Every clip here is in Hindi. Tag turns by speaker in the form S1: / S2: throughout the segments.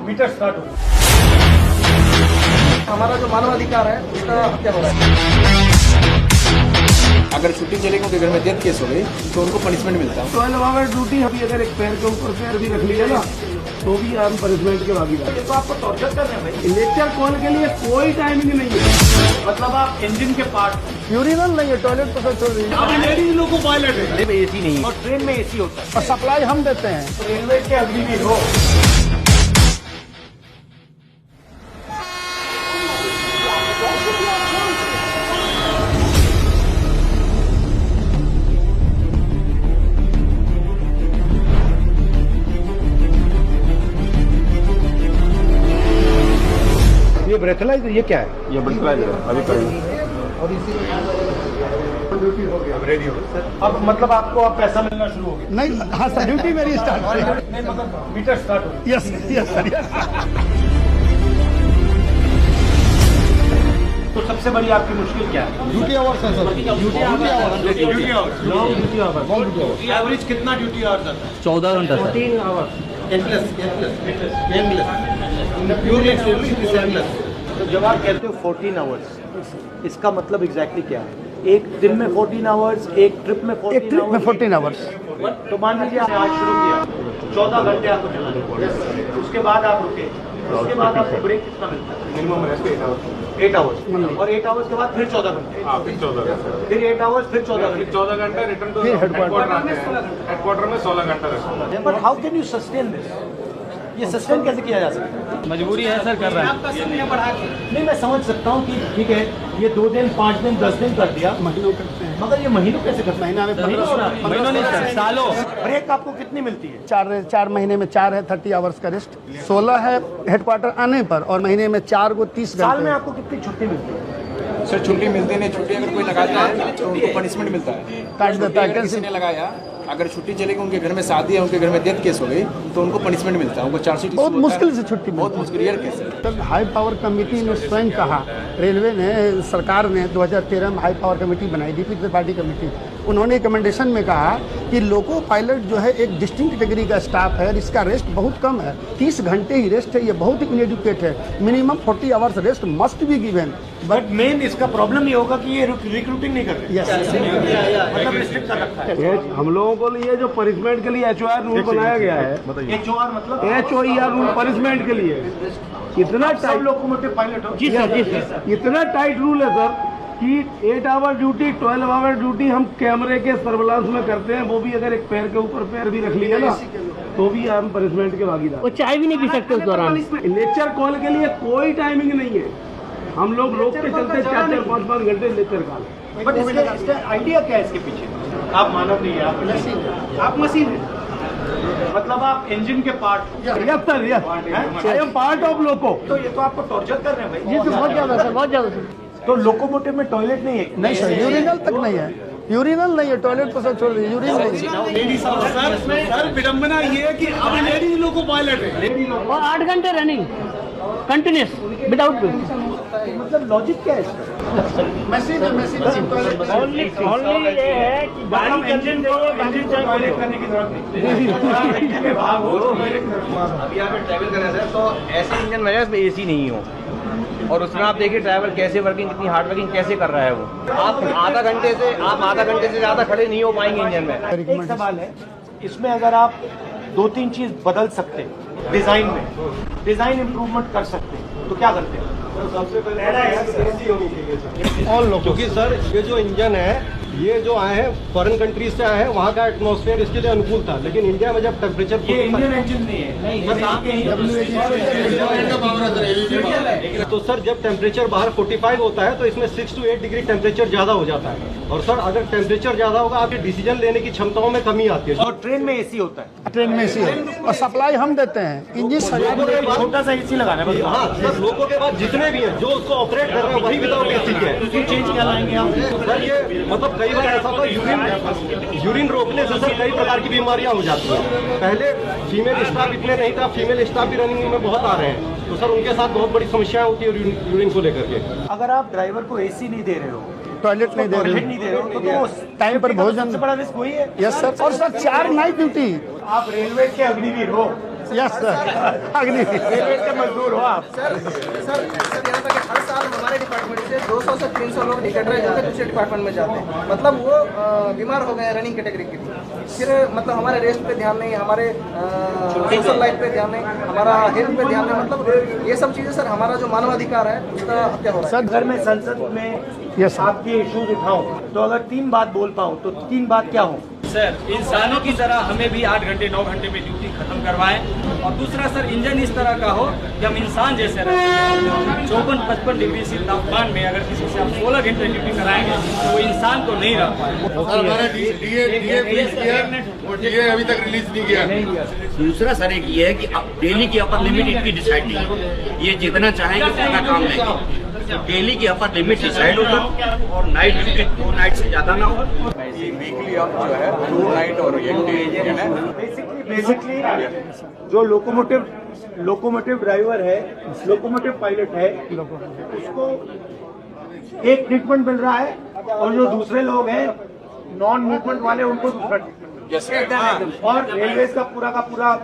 S1: मीटर स्टार्ट हो। हमारा जो मानवाधिकार है उसका हत्या हो रहा है।
S2: अगर छुट्टी चलेगी उनके घर में डेथ केस हो गई तो उनको पनिशमेंट मिलता है।
S1: 12 आवर ड्यूटी अभी अगर एक पैर के ऊपर पैर भी रख लिया ना तो भी हम पनिशमेंट के भागीदार। तो आपको टॉर्चर कर रहे हैं भाई। लेक्चर कॉल के लिए कोई टाइमिंग नहीं है। मतलब आप इंजन के पार्ट यूरिनल नहीं है, टॉयलेट तो सब छोड़ रही है। लेडीज लोग को टॉयलेट है, ट्रेन में एसी नहीं है और ट्रेन में एसी होता है और सप्लाई हम देते हैं। रेलवे के अग्निवीर हो। ये ब्रेथलाइजर ये क्या है?
S2: ये ब्रेथलाइजर है, अभी करेंगे।
S1: और इसी ड्यूटी हो गया, अब रेडी हो गया सर। अब मतलब आपको अब पैसा मिलना शुरू हो गया? नहीं, हाँ सर, ड्यूटी मेरी स्टार्ट हो गई। नहीं मतलब मीटर स्टार्ट हो गया। Yes yes sir, yes. तो सबसे बड़ी आपकी मुश्किल क्या है? ड्यूटी आवर्स है sir. Duty hours long duty hours. Average कितना ड्यूटी आवर्स आता है? 14 घंटा सर। 14 आवर्स तो जब आप कहते हो 14 आवर्स, इसका मतलब एग्जैक्टली क्या है? एक दिन में 14 आवर्स, एक ट्रिप में 14 आवर्स। तो मान लीजिए आपने आज शुरू किया, 14 घंटे आपको चलाना, उसके बाद आप रुके, उसके बाद आपको ब्रेक कितना मिलता है? मिनिमम रेस्ट 8 आवर्स और 8 आवर्स के बाद फिर 14 घंटे, फिर 8 आवर्स, फिर 14 घंटे,
S3: 14 घंटे रिटर्न टू हेडक्वार्टर आते हैं। हेडक्वार्टर में 16 घंटा रहता है।
S1: But how can you sustain this? ये सस्टेन कैसे किया जा सकता है?
S4: मजबूरी है सर, कर रहे हैं।
S1: आपका समय बढ़ा के नहीं, मैं समझ सकता हूँ कि ठीक है ये 2 दिन 5 दिन 10 दिन कर दिया, महीनों करते हैं, मगर ये महीनों कैसे करते हैं?
S4: महीनों नहीं सर, सालों।
S1: ब्रेक आपको कितनी मिलती है?
S5: 4 महीने में 4 है 30 आवर्स का रेस्ट, 16 है हेडक्वार्टर आने पर और महीने में 4 को 30
S1: साल में
S5: घंटे।
S1: आपको कितनी छुट्टी मिलती है?
S2: सर छुट्टी मिलती नहीं, छुट्टी अगर कोई लगाता है तो उनको पनिशमेंट मिलता है।
S5: काट देता है,
S2: अगर किसी ने लगाया, अगर छुट्टी चलेगी उनके घर में शादी है, उनके घर में डेथ केस हो गई तो उनको पनिशमेंट मिलता है। उनको चार्जशीट
S5: बहुत मुश्किल से छुट्टी
S2: बहुत मुश्किल रेयर केस है।
S5: तब हाई पावर कमेटी ने स्वयं कहा, रेलवे ने, सरकार ने 2013 में हाई पावर कमेटी बनाई, डीपी त्रिपाठी कमेटी। उन्होंने रिकमेंडेशन में कहा कि लोको पायलट जो है एक डिस्टिंक्ट डिग्री का स्टाफ है और इसका रेस्ट बहुत कम है, 30 घंटे ही रेस्ट है, ये बहुत ही इनएडुकेट है। Minimum 40 hours rest must be given.
S1: But main इसका प्रॉब्लम ये होगा कि ये रिक्रूटिंग नहीं कर रहे। मतलब रिस्ट्रिक्ट कर रखा है।
S6: हम लोगों को लिए जो पनिशमेंट के लिए HOR रूल बनाया गया है,
S1: HOR मतलब
S6: HOER रूल पनिशमेंट के लिए इतना
S1: सब लोकोमोटिव पायलट हो। जी सर,
S6: इतना टाइट रूल है सर कि 8 आवर ड्यूटी 12 आवर ड्यूटी हम कैमरे के सर्विलांस में करते हैं, वो भी अगर एक पैर के ऊपर पैर भी रख लिया ना तो भी हम पनिशमेंट के भागीदार।
S4: वो चाय भी नहीं पी सकते उस दौरान।
S6: लेक्चर कॉल के लिए कोई टाइमिंग नहीं है, हम लोग रोक के चलते 4-4 5-5 घंटे लेक्चर कॉल।
S1: बट इसका आइडिया क्या है इसके पीछे? आप मानव नहीं है, आप मशीन है। आप मशीन है, मतलब आप इंजन के part.
S6: Yes sir, yes, I am part of loco.
S1: तो ये तो आपको टॉर्चर कर रहे हैं भाई।
S5: ये तो बहुत ज़्यादा सर, बहुत ज़्यादा सर।
S1: तो लोकोमोटिव में टॉयलेट नहीं है?
S5: नहीं सर, यूरिनल तक नहीं है, यूरिनल नहीं है, टॉयलेट तो सब छोड़ दीजिए, यूरिनल नहीं है।
S6: सर विडम्बना ये है कि अब लेडीज लोको पायलट है
S4: और 8 घंटे रनिंग कंटिन्यूस विदाउट
S1: मतलब लॉजिक क्या है इसका?
S5: मशीन है, मशीन
S4: ओनली ये है कि गाड़ी इंजन
S1: टॉयलेट करने की जरूरत नहीं। भाग हो
S7: अभी यहाँ पे ट्रैवल कर रहे हैं सर, तो ऐसे इंजन में इसमें AC नहीं हो और उसमें आप देखिए ड्राइवर कैसे वर्किंग, कितनी हार्ड वर्किंग कैसे कर रहा है वो। आप आधा घंटे से ज़्यादा खड़े नहीं हो पाएंगे इंजन में।
S1: एक सवाल है, इसमें अगर आप 2-3 चीज बदल सकते हैं, डिजाइन इम्प्रूवमेंट कर सकते हैं, तो क्या करते हैं?
S6: सबसे पहले ऑल लोग, क्योंकि सर ये जो इंजन है ये जो आए हैं फॉरेन कंट्रीज से आए हैं, वहाँ का एटमॉस्फेयर इसके लिए अनुकूल था, लेकिन इंडिया में जब टेम्परेचर
S1: ये इंडियन इंजन नहीं है।
S6: तो सर जब टेम्परेचर बाहर 45 होता है तो इसमें 6 to 8 डिग्री टेम्परेचर ज्यादा हो जाता है, और सर अगर टेम्परेचर ज्यादा होगा आपके डिसीजन लेने की क्षमताओं में कमी आती है।
S1: और ट्रेन में AC होता है?
S5: ट्रेन में एसी है और सप्लाई हम देते हैं। इंजन
S1: छोटा सा AC लगाना है।
S6: हाँ सर, लोगों के बाद जितने भी हैं जो उसको ऑपरेट कर रहे हैं वही विदाउट AC के हैं।
S1: उसको चेंज क्या लाएंगे आप?
S6: सर ये मतलब कई बार ऐसा था, यूरिन रोकने से सर कई प्रकार की बीमारियां हो जाती हैं। पहले फीमेल स्टाफ इतने नहीं था, फीमेल स्टाफ भी रनिंग में बहुत आ रहे हैं, तो सर उनके साथ बहुत बड़ी समस्याएं होती है यूरिन को लेकर के।
S1: अगर आप ड्राइवर को AC नहीं दे रहे हो,
S5: टॉयलेट नहीं दे रहे
S1: हो तो
S5: टाइम पर भोजन।
S1: सबसे बड़ा रिस्क वही है।
S5: यस सर, और सर 4 नाइट ड्यूटी।
S1: आप रेलवे के अग्निवीर हो,
S5: यस सर, अग्नि
S1: रेलवे के मजदूर हो आप।
S2: सर यहाँ तक हर साल हमारे डिपार्टमेंट से 200 से 300 लोग टिकट रहे जाते दूसरे डिपार्टमेंट में जाते हैं, मतलब वो बीमार हो गए रनिंग कैटेगरी के लिए। फिर मतलब हमारे रेस्ट पे ध्यान नहीं, हमारे सोशल लाइफ पे ध्यान नहीं, हमारा हेल्थ पे ध्यान नहीं, मतलब ये सब चीज़ें सर हमारा जो मानवाधिकार है उसका हत्या हो रहा है।
S5: सर
S1: अगर मैं संसद में आपके इश्यूज उठाऊं तो अगर 3 बात बोल पाऊं तो 3 बात क्या हो?
S4: सर इंसानों की तरह हमें भी 8 घंटे 9 घंटे में ड्यूटी खत्म करवाएं, और दूसरा सर इंजन इस तरह का हो कि हम इंसान जैसे रहें। 54-55 डिग्री से तापमान में अगर किसी से आप 16 घंटे ड्यूटी कराएंगे तो वो इंसान को नहीं रख पाएंगे।
S3: डीए अभी तक रिलीज नहीं किया।
S8: दूसरा सर एक ये है कि डेली की अपर लिमिट इनकी डिसाइड नहीं है, ये जितना चाहेंगे उतना काम लेंगे। डेली की अपर लिमिट डिसाइड होगा और नाइट ड्यूटी 2 नाइट से ज्यादा ना हो।
S2: वीकली ऑफ जो है 2 नाइट और 1 डे
S1: बेसिकली जो लोकोमोटिव ड्राइवर है, लोकोमोटिव पायलट है, उसको एक ट्रीटमेंट मिल रहा है, और जो दूसरे लोग हैं नॉन मूवमेंट वाले उनको दूसरा ट्रीटमेंट। और रेलवे का पूरा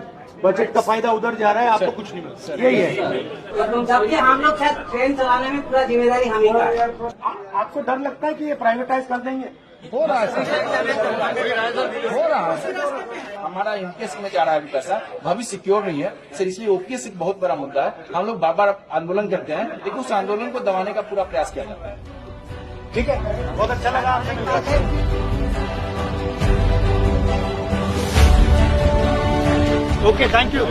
S1: बजट का फायदा उधर जा रहा है, आपको कुछ नहीं मिलता। यही है।
S9: जबकि हम लोग शायद ट्रेन चलाने में पूरा जिम्मेदारी हम ही का है।
S1: आपको डर लगता है कि ये प्राइवेटाइज कर देंगे?
S5: हो रहा है सर, हो रहा है।
S2: हमारा इनकेस में जा रहा है अभी पैसा, भविष्य सिक्योर नहीं है सर, इसलिए ओपीएस एक बहुत बड़ा मुद्दा है। हम लोग बार बार आंदोलन करते हैं, लेकिन उस आंदोलन को दबाने का पूरा प्रयास किया जाता है।
S1: ठीक है, बहुत अच्छा लगा आपसे। Okay, thank you.